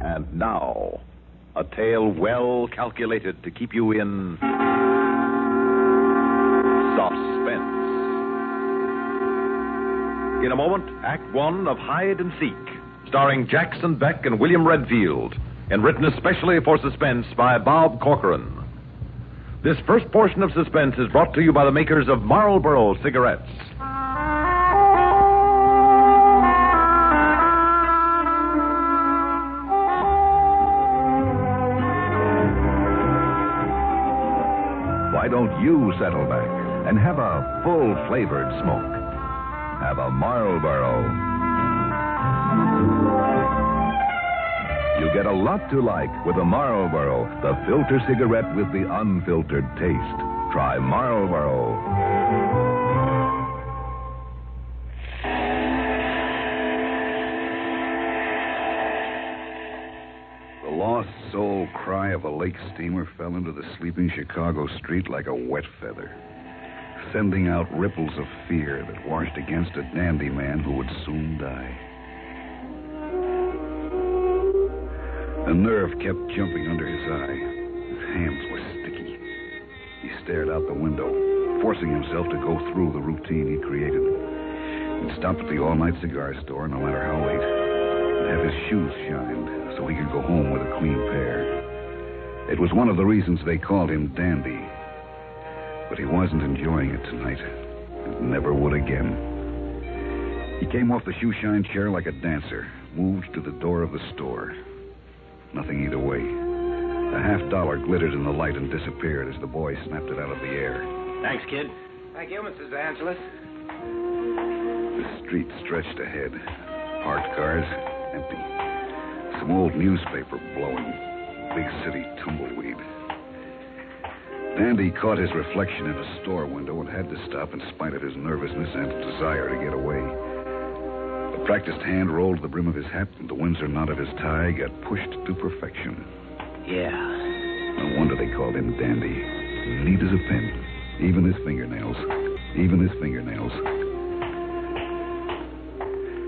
And now, a tale well calculated to keep you in suspense. In a moment, Act One of Hide and Seek, starring Jackson Beck and William Redfield, and written especially for suspense by Bob Corcoran. This first portion of suspense is brought to you by the makers of Marlboro cigarettes. Why don't you settle back and have a full-flavored smoke? Have a Marlboro. You get a lot to like with a Marlboro, the filter cigarette with the unfiltered taste. Try Marlboro. The lost soul cry of a lake steamer fell into the sleeping Chicago street like a wet feather, sending out ripples of fear that washed against a dandy man who would soon die. A nerve kept jumping under his eye. His hands were sticky. He stared out the window, forcing himself to go through the routine he created. He'd stop at the all-night cigar store, no matter how late, and have his shoes shined so he could go home with a clean pair. It was one of the reasons they called him Dandy. But he wasn't enjoying it tonight, and never would again. He came off the shoe-shine chair like a dancer, moved to the door of the store. Nothing either way. A $50 glittered in the light and disappeared as the boy snapped it out of the air. Thanks, kid. Thank you, Mrs. Angeles. The street stretched ahead. Parked cars, empty. Some old newspaper blowing. Big city tumbleweed. Dandy caught his reflection in a store window and had to stop in spite of his nervousness and desire to get away. The practiced hand rolled the brim of his hat, and the Windsor knot of his tie got pushed to perfection. Yeah. No wonder they called him Dandy. Neat as a pin. Even his fingernails.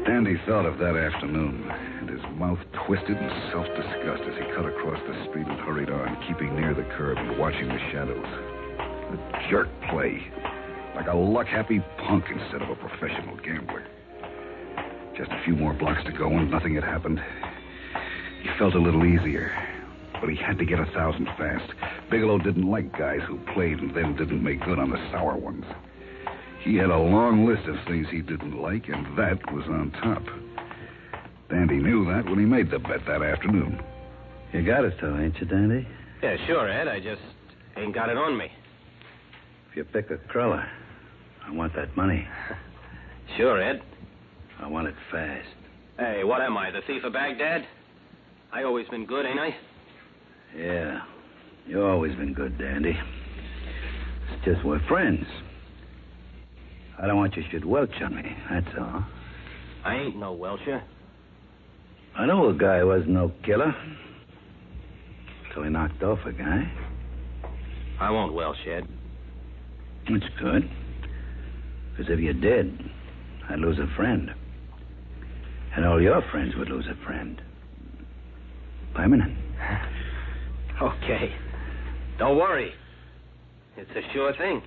Dandy thought of that afternoon, and his mouth twisted in self-disgust as he cut across the street and hurried on, keeping near the curb and watching the shadows. A jerk play. Like a luck-happy punk instead of a professional gambler. Just a few more blocks to go and nothing had happened. He felt a little easier, but he had to get 1,000 fast. Bigelow didn't like guys who played and then didn't make good on the sour ones. He had a long list of things he didn't like, and that was on top. Dandy knew that when he made the bet that afternoon. You got it, though, ain't you, Dandy? Yeah, sure, Ed. I just ain't got it on me. If you pick a cruller, I want that money. Sure, Ed. I want it fast. Hey, what am I, the thief of Baghdad? I always been good, ain't I? Yeah. You've always been good, Dandy. It's just we're friends. I don't want you should welch on me, that's all. I ain't no Welcher. I know a guy who wasn't no killer. So he knocked off a guy. I won't Welch, Ed. That's good. Because if you did, I'd lose a friend. And all your friends would lose a friend. Permanent. Okay. Don't worry. It's a sure thing.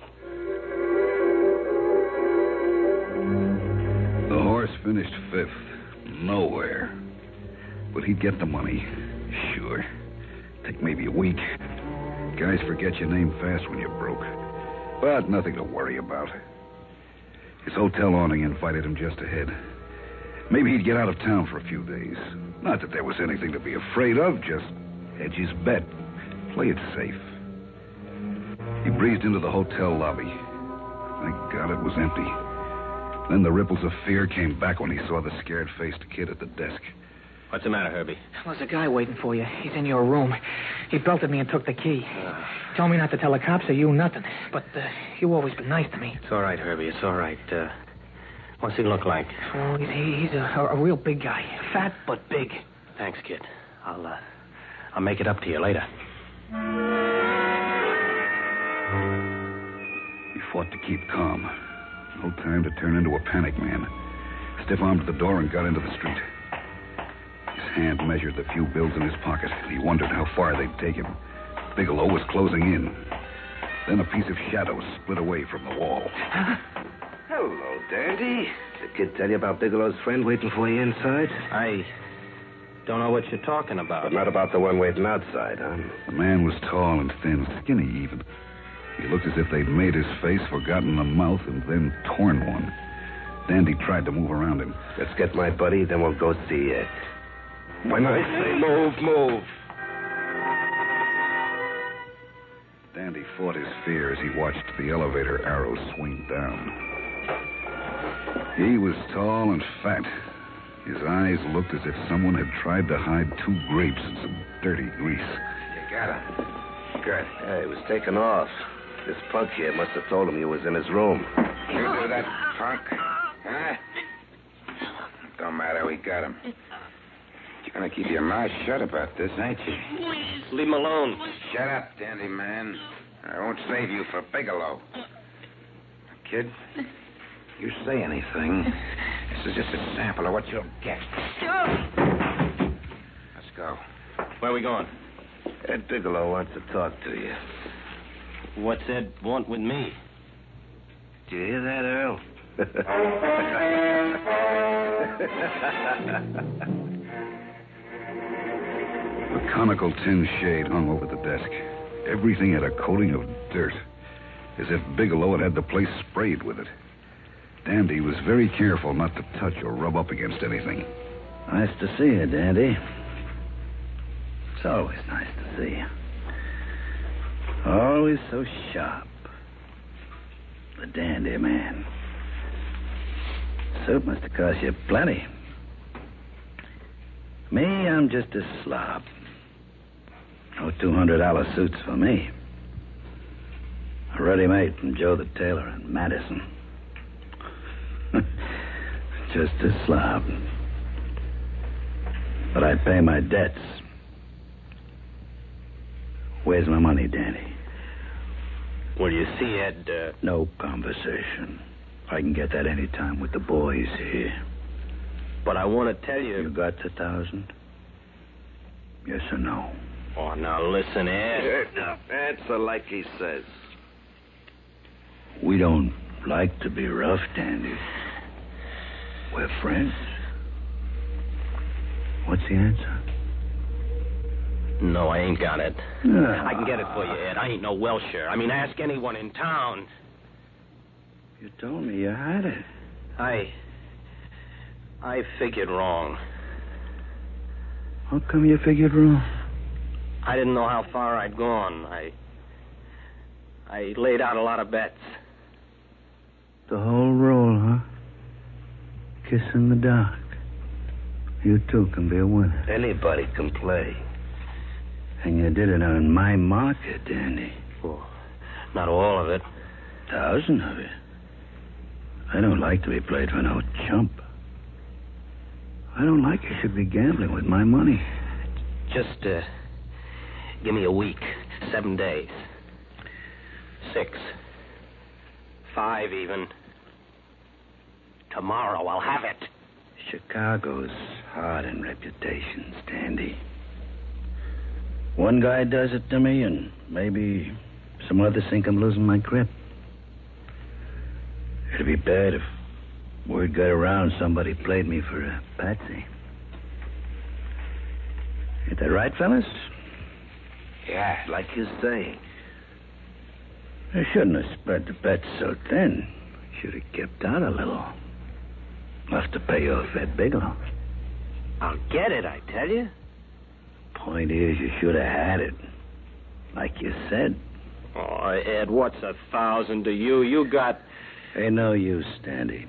The horse finished 5th. Nowhere. But he'd get the money. Sure. Take maybe a week. Guys forget your name fast when you're broke. But nothing to worry about. His hotel awning invited him just ahead. Maybe he'd get out of town for a few days. Not that there was anything to be afraid of, just hedge his bet. Play it safe. He breezed into the hotel lobby. Thank God it was empty. Then the ripples of fear came back when he saw the scared-faced kid at the desk. What's the matter, Herbie? Well, there's a guy waiting for you. He's in your room. He belted me and took the key. Told me not to tell the cops or you nothing. But you always been nice to me. It's all right, Herbie. It's all right. What's he look like? Oh, he's a real big guy. Fat, but big. Thanks, kid. I'll make it up to you later. He fought to keep calm. No time to turn into a panic man. Stiff-armed the door and got into the street. His hand measured the few bills in his pocket. He wondered how far they'd take him. Bigelow was closing in. Then a piece of shadow split away from the wall. Hello, Dandy. Did the kid tell you about Bigelow's friend waiting for you inside? I don't know what you're talking about. But not about the one waiting outside, huh? The man was tall and thin, skinny even. He looked as if they'd made his face, forgotten a mouth, and then torn one. Dandy tried to move around him. Let's get my buddy, then we'll go see Ed. When I say move. Dandy fought his fear as he watched the elevator arrow swing down. He was tall and fat. His eyes looked as if someone had tried to hide 2 grapes in some dirty grease. You got him. Good. Yeah, he was taken off. This punk here must have told him you was in his room. You do that, punk? Huh? Don't matter, we got him. You're gonna keep your mouth shut about this, ain't you? Please, leave him alone. Shut up, Dandy man. I won't save you for Bigelow. Kid, you say anything, this is just a sample of what you'll get. Let's go. Where are we going? Ed Bigelow wants to talk to you. What's Ed want with me? Did you hear that, Earl? A conical tin shade hung over the desk. Everything had a coating of dirt, as if Bigelow had the place sprayed with it. Dandy was very careful not to touch or rub up against anything. Nice to see you, Dandy. It's always nice to see you. Always so sharp. The Dandy man. Suit must have cost you plenty. Me, I'm just a slob. No $200 suits for me. A ready-made from Joe the Tailor in Madison. Just a slob. But I pay my debts. Where's my money, Danny? Well, you see, Ed, No conversation. I can get that any time with the boys here. but I want to tell You you... got the 1,000? Yes or no? Oh, now listen, Ed. Answer like he says. We don't like to be rough, Dandy. We're friends. What's the answer? No, I ain't got it. Ah. I can get it for you, Ed. I ain't no Welsher. I mean, ask anyone in town. You told me you had it. I figured wrong. How come you figured wrong? I didn't know how far I'd gone. I laid out a lot of bets. The whole roll, huh? Kiss in the dark. You too can be a winner. Anybody can play. And you did it on my market, Dandy. Well, not all of it. 1,000 of it. I don't like to be played for no chump. I don't like you should be gambling with my money. Just, give me a week. 7 days. 6. 5 even. Tomorrow I'll have it. Chicago's hard in reputations, Dandy. One guy does it to me, and maybe some others think I'm losing my grip. It'd be bad if word got around somebody played me for a patsy. Ain't that right, fellas? Yeah, like you say. I shouldn't have spread the bet so thin. Should have kept out a little. Enough to pay off Ed Bigelow. I'll get it, I tell you. Point is, you should have had it. Like you said. Oh, Ed, what's 1,000 to you? You got... Ain't no use, Dandy.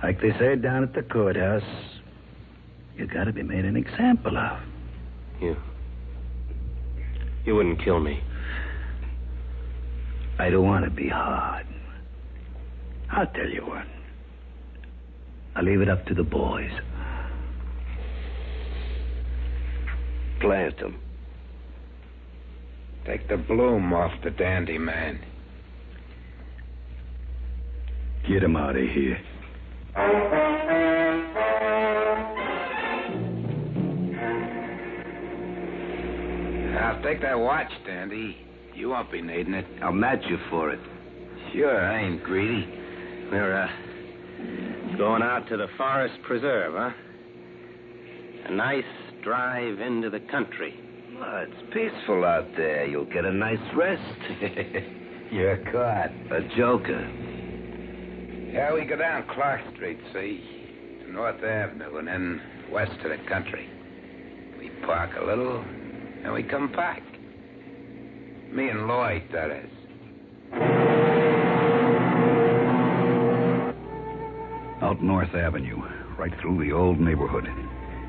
Like they say down at the courthouse, you gotta be made an example of. You wouldn't kill me. I don't want to be hard. I'll tell you what. I'll leave it up to the boys. Plant him. Take the bloom off the Dandy man. Get him out of here. I'll take that watch, Dandy. You won't be needing it. I'll match you for it. Sure, I ain't greedy. We're, going out to the Forest Preserve, huh? A nice drive into the country. Oh, it's peaceful out there. You'll get a nice rest. You're caught. A joker. Yeah, we go down Clark Street, see? To North Avenue, and then west to the country. We park a little, and we come back. Me and Lloyd, that is. Out North Avenue, right through the old neighborhood.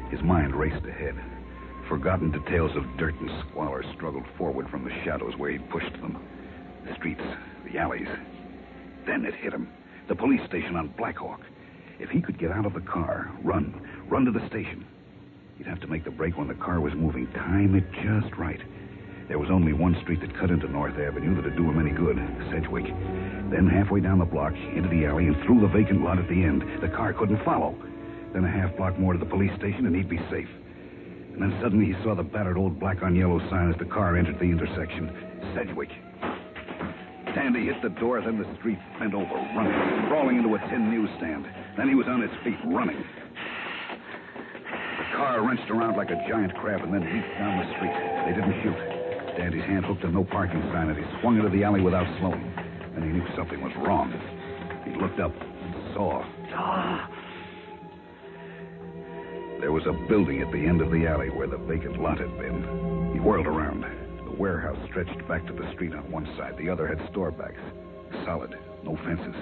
His mind raced ahead. Forgotten details of dirt and squalor struggled forward from the shadows where he'd pushed them. The streets, the alleys. Then it hit him. The police station on Blackhawk. If he could get out of the car, run to the station. He'd have to make the break when the car was moving, time it just right. There was only one street that cut into North Avenue that'd do him any good, Sedgwick. Then halfway down the block, into the alley, and through the vacant lot at the end. The car couldn't follow. Then a half block more to the police station, and he'd be safe. And then suddenly he saw the battered old black-on-yellow sign as the car entered the intersection. Sedgwick. Dandy hit the door, then the street, bent over, running, crawling into a tin newsstand. Then he was on his feet, running. The car wrenched around like a giant crab and then leaped down the street. They didn't shoot. Dandy's hand hooked a no parking sign, and he swung into the alley without slowing. Then he knew something was wrong. He looked up and saw. There was a building at the end of the alley where the vacant lot had been. He whirled around. The warehouse stretched back to the street on one side. The other had store backs. Solid, no fences.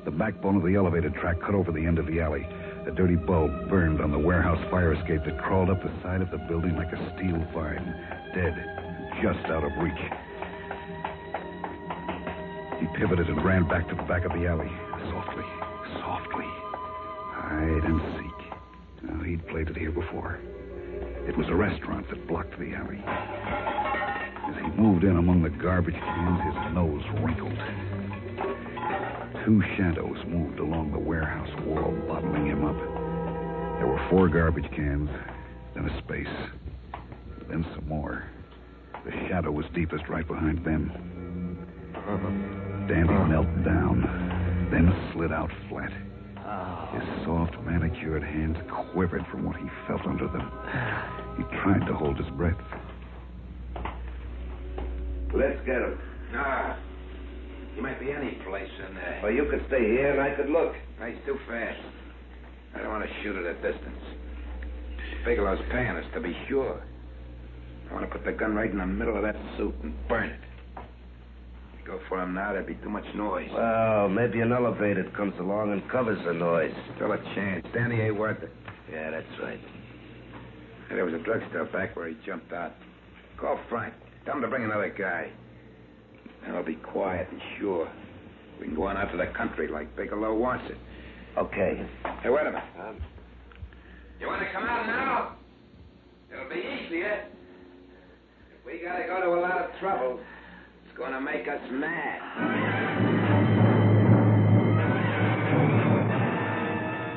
The backbone of the elevated track cut over the end of the alley. A dirty bulb burned on the warehouse fire escape that crawled up the side of the building like a steel vine. Dead, just out of reach. He pivoted and ran back to the back of the alley. Softly. Hide and seek. Now, he'd played it here before. It was a restaurant that blocked the alley. As he moved in among the garbage cans, his nose wrinkled. Two shadows moved along the warehouse wall, bottling him up. There were 4 garbage cans, then a space, then some more. The shadow was deepest right behind them. Dandy knelt down, then slid out flat. His soft, manicured hands quivered from what he felt under them. He tried to hold his breath. Let's get him. He might be any place in there. Well, you could stay here and I could look. He's too fast. I don't want to shoot at a distance. Bigelow's paying us to be sure. I want to put the gun right in the middle of that suit and burn it. If you go for him now, there'd be too much noise. Well, maybe an elevator comes along and covers the noise. Still a chance. Danny ain't worth it. Yeah, that's right. Hey, there was a drugstore back where he jumped out. Call Frank. Tell him to bring another guy. And I'll be quiet and sure. We can go on out to the country like Bigelow wants it. Okay. Hey, wait a minute. You want to come out now? It'll be easier. If we gotta go to a lot of trouble, it's gonna make us mad.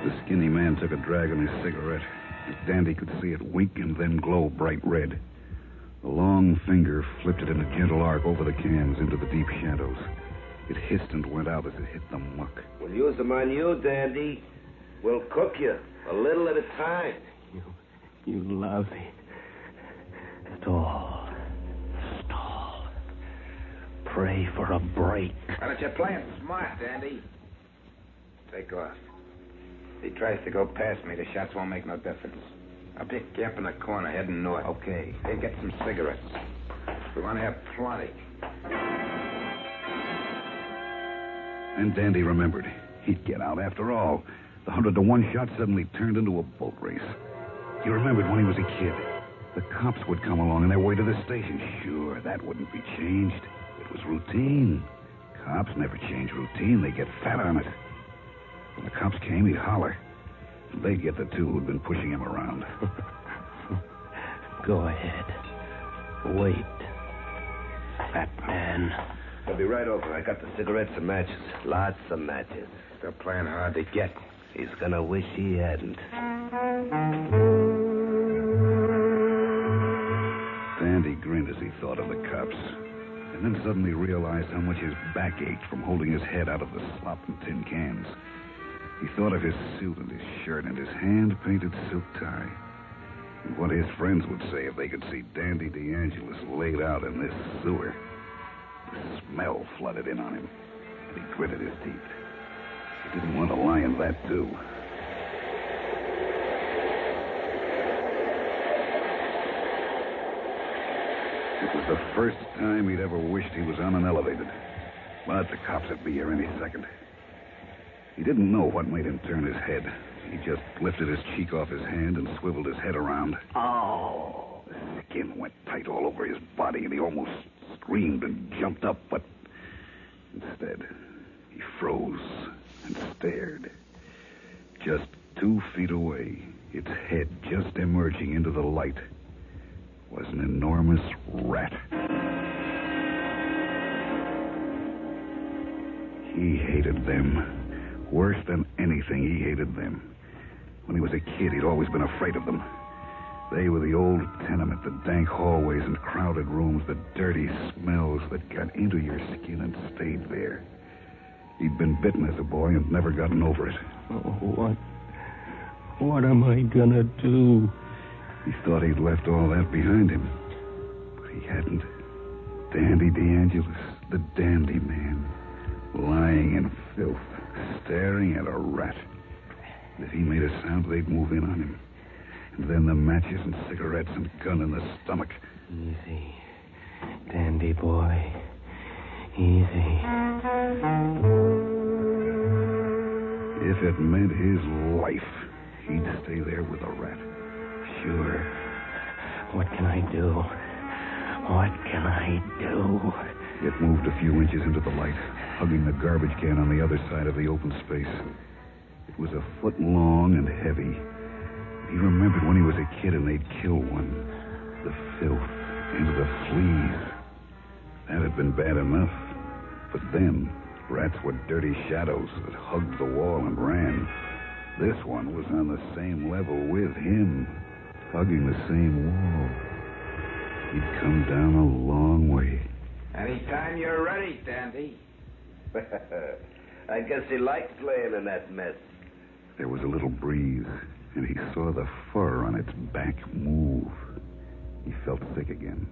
The skinny man took a drag on his cigarette. Dandy could see it wink and then glow bright red. The long finger flipped it in a gentle arc over the cans into the deep shadows. It hissed and went out as it hit the muck. We'll use them on you, Dandy. We'll cook you, a little at a time. You lousy. Stall. Pray for a break. Why don't you play him smart, Dandy? Take off. If he tries to go past me, the shots won't make no difference. I'll pick you up in the corner heading north. Okay. Hey, get some cigarettes. We want to have plenty. And Dandy remembered. He'd get out after all. The 100-to-1 shot suddenly turned into a boat race. He remembered when he was a kid. The cops would come along on their way to the station. Sure, that wouldn't be changed. It was routine. Cops never change routine. They get fat on it. When the cops came, he'd holler. They'd get the two who'd been pushing him around. Go ahead. Wait. Fat man. I'll be right over. I got the cigarettes and matches. Lots of matches. Still playing hard to get. He's gonna wish he hadn't. Dandy grinned and then suddenly realized how much his back ached from holding his head out of the slop and tin cans. He thought of his suit and his shirt and his hand-painted silk tie. And what his friends would say if they could see Dandy DeAngelis laid out in this sewer. The smell flooded in on him, and he gritted his teeth. He didn't want to lie in that, too. It was the first time he'd ever wished he was on an elevated. But the cops would be here any second. He didn't know what made him turn his head. He just lifted his cheek off his hand and swiveled his head around. Oh! The skin went tight all over his body, and he almost screamed and jumped up, but instead, he froze and stared. Just 2 feet away, its head just emerging into the light, was an enormous rat. He hated them. Worse than anything, he hated them. When he was a kid, he'd always been afraid of them. They were the old tenement, the dank hallways and crowded rooms, the dirty smells that got into your skin and stayed there. He'd been bitten as a boy and never gotten over it. Oh, what am I gonna do? He thought he'd left all that behind him, but he hadn't. Dandy DeAngelis, the dandy man, lying in filth, staring at a rat. If he made a sound, they'd move in on him. And then the matches and cigarettes and gun in the stomach. Easy, dandy boy. Easy. If it meant his life, he'd stay there with a rat. Sure. What can I do? What can I do? It moved a few inches into the light, hugging the garbage can on the other side of the open space. It was a foot long and heavy. He remembered when he was a kid and they'd kill one. The filth and the fleas. That had been bad enough. But then, rats were dirty shadows that hugged the wall and ran. This one was on the same level with him, hugging the same wall. He'd come down a long way. Anytime you're ready, Dandy. I guess he likes laying in that mess. There was a little breeze, and he saw the fur on its back move. He felt sick again.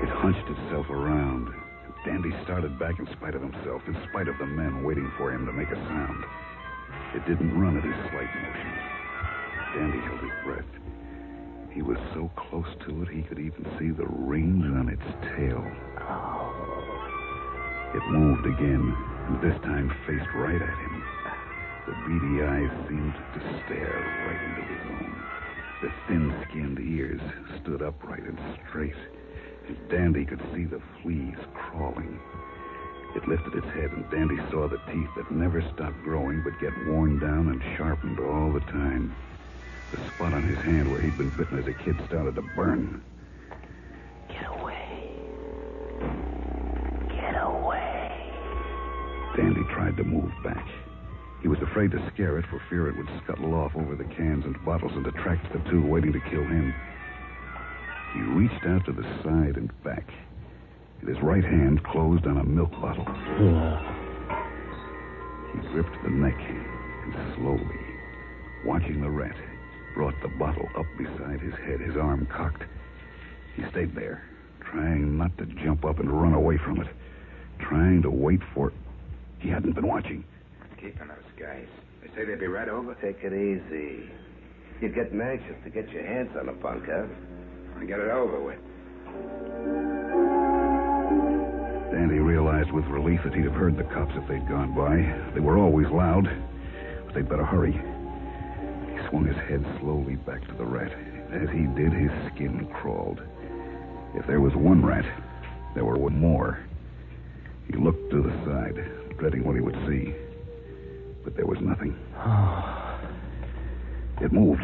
It hunched itself around. Dandy started back in spite of himself, in spite of the men waiting for him to make a sound. It didn't run at his slight motion. Dandy held his breath. He was so close to it, he could even see the rings on its tail. It moved again, and this time faced right at him. The beady eyes seemed to stare right into his own. The thin-skinned ears stood upright and straight, and Dandy could see the fleas crawling. It lifted its head, and Dandy saw the teeth that never stopped growing but get worn down and sharpened all the time. The spot on his hand where he'd been bitten as a kid started to burn. Get away. Get away. Dandy tried to move back. He was afraid to scare it for fear it would scuttle off over the cans and bottles and attract the two waiting to kill him. He reached out to the side and back. His right hand closed on a milk bottle. He gripped the neck and slowly, watching the rat, brought the bottle up beside his head, his arm cocked. He stayed there, trying not to jump up and run away from it, trying to wait for... He hadn't been watching. Keeping those guys. They say they'd be right over. Take it easy. You're getting anxious to get your hands on a punk, huh? And get it over with. Dandy realized with relief that he'd have heard the cops if they'd gone by. They were always loud, but they'd better hurry. He swung his head slowly back to the rat. As he did, his skin crawled. If there was one rat, there were one more. He looked to the side, dreading what he would see. But there was nothing. It moved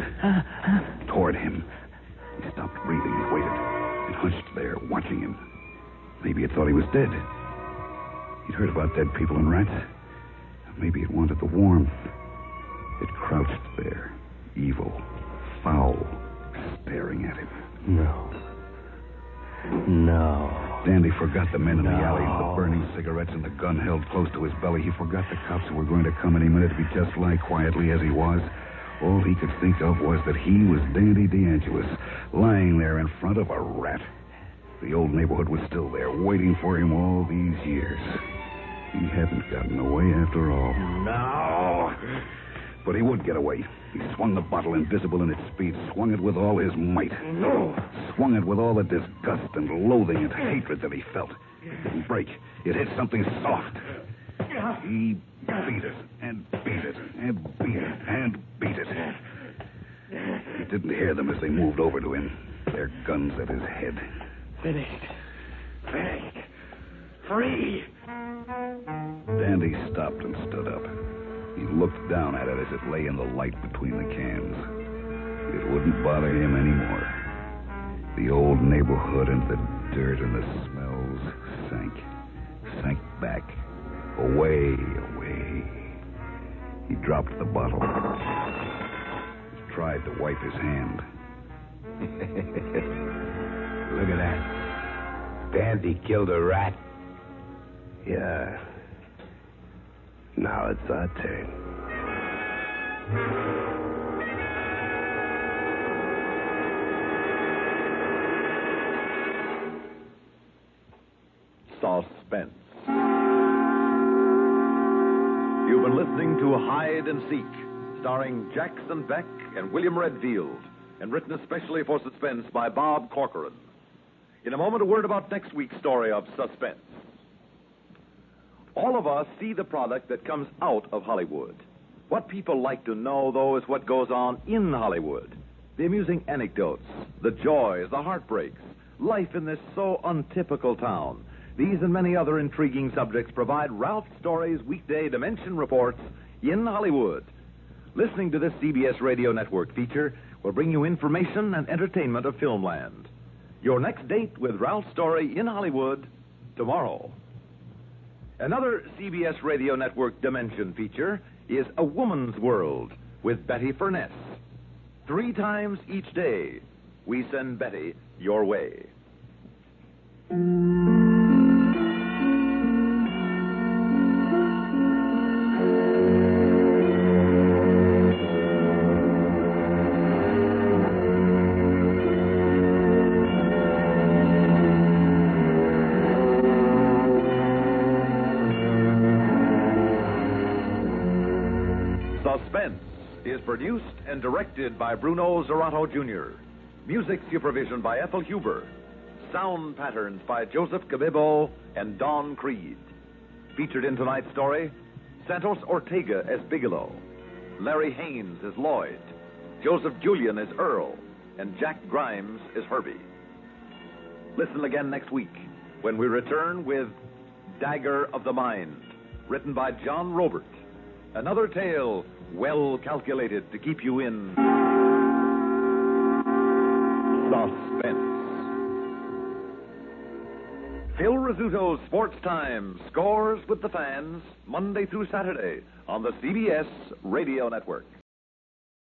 toward him. He stopped breathing and waited, and hunched there, watching him. Maybe it thought he was dead. He'd heard about dead people and rats. Maybe it wanted the warmth. It crouched there, evil, foul, staring at him. No. Dandy forgot the men in the alley, the burning cigarettes, and the gun held close to his belly. He forgot the cops who were going to come any minute if he just lie quietly as he was. All he could think of was that he was Dandy DeAngelis, lying there in front of a rat. The old neighborhood was still there, waiting for him all these years. He hadn't gotten away after all. No. But he would get away. He swung the bottle, invisible in its speed, swung it with all his might. No. Swung it with all the disgust and loathing and hatred that he felt. It didn't break. It hit something soft. He beat it and beat it and beat it and beat it. He didn't hear them as they moved over to him, their guns at his head. Finished. Free. Dandy stopped and stood up. He looked down at it as it lay in the light between the cans. It wouldn't bother him anymore. The old neighborhood and the dirt and the smells sank back, away. He dropped the bottle. He tried to wipe his hand. Look at that. Dandy killed a rat. Yeah. Now it's our turn. Suspense. You've been listening to Hide and Seek, starring Jackson Beck and William Redfield, and written especially for Suspense by Bob Corcoran. In a moment, a word about next week's story of Suspense. All of us see the product that comes out of Hollywood. What people like to know, though, is what goes on in Hollywood. The amusing anecdotes, the joys, the heartbreaks, life in this so untypical town. These and many other intriguing subjects provide Ralph Story's weekday Dimension reports in Hollywood. Listening to this CBS Radio Network feature will bring you information and entertainment of Filmland. Your next date with Ralph Story in Hollywood, tomorrow. Another CBS Radio Network Dimension feature is A Woman's World with Betty Furness. 3 times each day, we send Betty your way. Suspense is produced and directed by Bruno Zerato Jr. Music supervision by Ethel Huber. Sound patterns by Joseph Cabibbo and Don Creed. Featured in tonight's story, Santos Ortega as Bigelow, Larry Haynes as Lloyd, Joseph Julian as Earl, and Jack Grimes as Herbie. Listen again next week when we return with Dagger of the Mind, written by John Robert. Another tale well calculated to keep you in suspense. Phil Rizzuto's Sports Time scores with the fans Monday through Saturday on the CBS Radio Network.